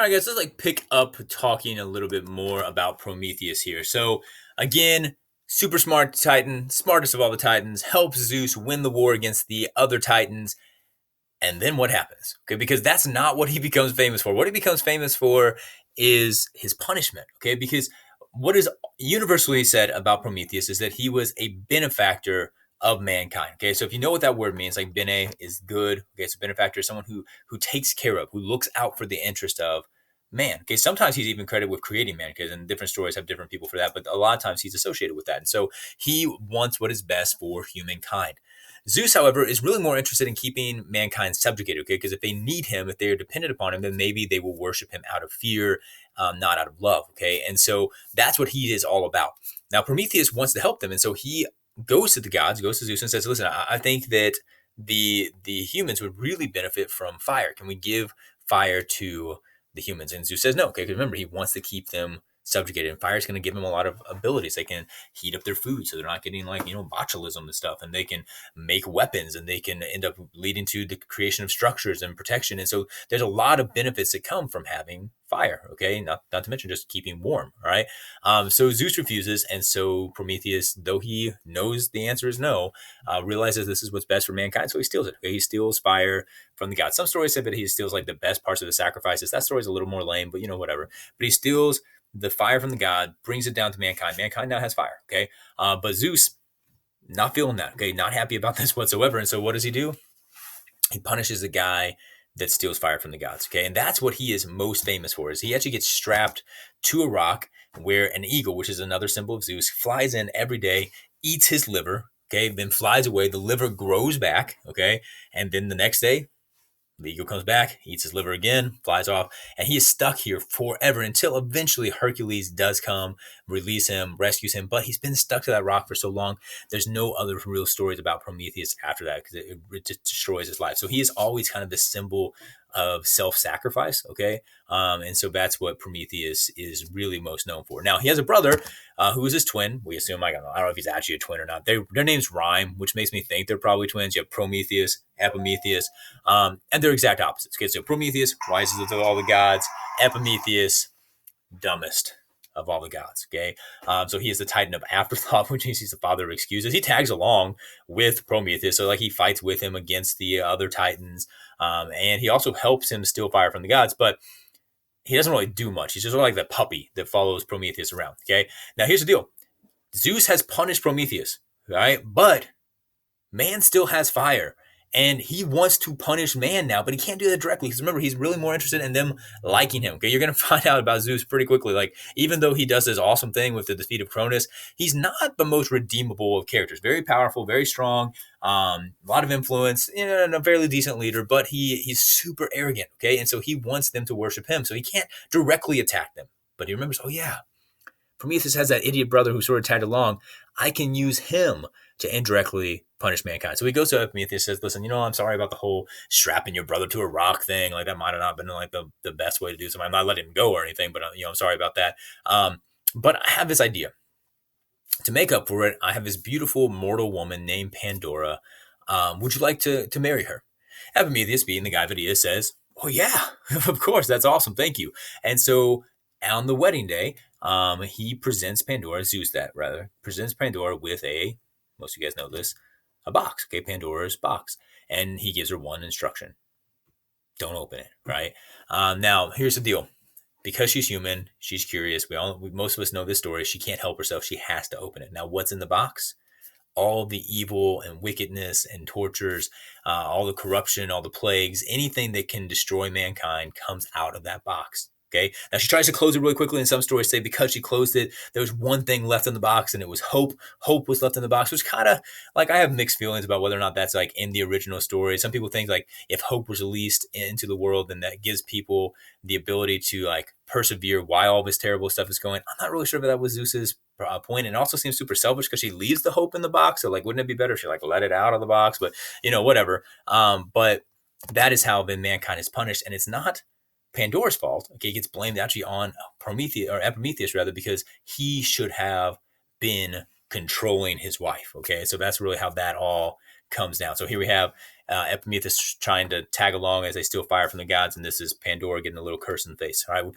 All right, guys, let's pick up talking a little bit more about Prometheus here. So, again, super smart Titan, smartest of all the Titans, helps Zeus win the war against the other Titans. And then what happens? Okay, because that's not what he becomes famous for. What he becomes famous for is his punishment. Okay, because what is universally said about Prometheus is that he was a benefactor of mankind. Okay, so if you know what that word means, like bene is good. Okay, so benefactor is someone who takes care of, who looks out for the interest of man. Okay, sometimes he's even credited with creating man, because and different stories have different people for that, but a lot of times he's associated with that. And so he wants what is best for humankind. Zeus, however, is really more interested in keeping mankind subjugated, okay? Because if they need him, if they are dependent upon him, then maybe they will worship him out of fear, not out of love, okay? And so that's what he is all about. Now, Prometheus wants to help them, and so he goes to the gods, goes to Zeus, and says, "Listen, I think that the humans would really benefit from fire. Can we give fire to the humans?" And Zeus says, "No, okay? Because remember, he wants to keep them subjugated, and fire is going to give them a lot of abilities. They can heat up their food, so they're not getting botulism and stuff, and they can make weapons, and they can end up leading to the creation of structures and protection. And so there's a lot of benefits that come from having fire. Okay, not to mention just keeping warm. All right. So Zeus refuses, and so Prometheus, though he knows the answer is no, realizes this is what's best for mankind, so he steals it. Okay, he steals fire from the gods. Some stories say that he steals the best parts of the sacrifices. That story's a little more lame, but whatever. But he steals the fire from the god, brings it down to mankind. Mankind now has fire, okay? But Zeus, not feeling that, okay? Not happy about this whatsoever. And so what does he do? He punishes the guy that steals fire from the gods, okay? And that's what he is most famous for, is he actually gets strapped to a rock where an eagle, which is another symbol of Zeus, flies in every day, eats his liver, okay? Then flies away. The liver grows back, okay? And then the next day, the eagle comes back, eats his liver again, flies off, and he is stuck here forever until eventually Hercules does come, release him, rescues him. But he's been stuck to that rock for so long, there's no other real stories about Prometheus after that, because it just destroys his life. So he is always kind of the symbol of self-sacrifice, okay? And so that's what Prometheus is really most known for. Now, he has a brother who is his twin. We assume, I don't know if he's actually a twin or not. Their names rhyme, which makes me think they're probably twins. You have Prometheus, Epimetheus, and they're exact opposites. Okay, so Prometheus, wisest of all the gods. Epimetheus, dumbest of all the gods. Okay, so he is the Titan of afterthought, which means he's the father of excuses. He tags along with Prometheus, so he fights with him against the other Titans, and he also helps him steal fire from the gods, but he doesn't really do much. He's just sort of like the puppy that follows Prometheus around. Okay, now here's the deal: Zeus has punished Prometheus, right? But man still has fire. And he wants to punish man now, but he can't do that directly, because remember, he's really more interested in them liking him. Okay, you're going to find out about Zeus pretty quickly. Even though he does this awesome thing with the defeat of Cronus, he's not the most redeemable of characters. Very powerful, very strong, a lot of influence, and a fairly decent leader, but he's super arrogant. Okay, and so he wants them to worship him, so he can't directly attack them. But he remembers, oh yeah, Prometheus has that idiot brother who sort of tagged along. I can use him to indirectly punish mankind. So he goes to Epimetheus and says, "Listen, I'm sorry about the whole strapping your brother to a rock thing. That might have not been the best way to do something. I'm not letting him go or anything, but I'm sorry about that. But I have this idea. To make up for it, I have this beautiful mortal woman named Pandora. Would you like to marry her?" Epimetheus, being the guy that he is, says, "Oh yeah, of course, that's awesome, thank you." And so on the wedding day, he presents Pandora, Zeus that rather, presents Pandora with most of you guys know this, a box, okay, Pandora's box. And he gives her one instruction: don't open it, right? Now, here's the deal. Because she's human, she's curious. Most of us know this story. She can't help herself. She has to open it. Now, what's in the box? All the evil and wickedness and tortures, all the corruption, all the plagues, anything that can destroy mankind comes out of that box. Okay. Now she tries to close it really quickly, and some stories say because she closed it, there was one thing left in the box, and it was hope. Hope was left in the box, which kind of I have mixed feelings about whether or not that's in the original story. Some people think if hope was released into the world, then that gives people the ability to persevere while all this terrible stuff is going. I'm not really sure if that was Zeus's point. And it also seems super selfish because she leaves the hope in the box. So wouldn't it be better if she let it out of the box? But whatever. But that is how then mankind is punished, and it's not Pandora's fault. Okay, it gets blamed actually on Prometheus, or Epimetheus rather, because he should have been controlling his wife. Okay, so that's really how that all comes down. So here we have Epimetheus trying to tag along as they steal fire from the gods, and this is Pandora getting a little curse in the face. All right,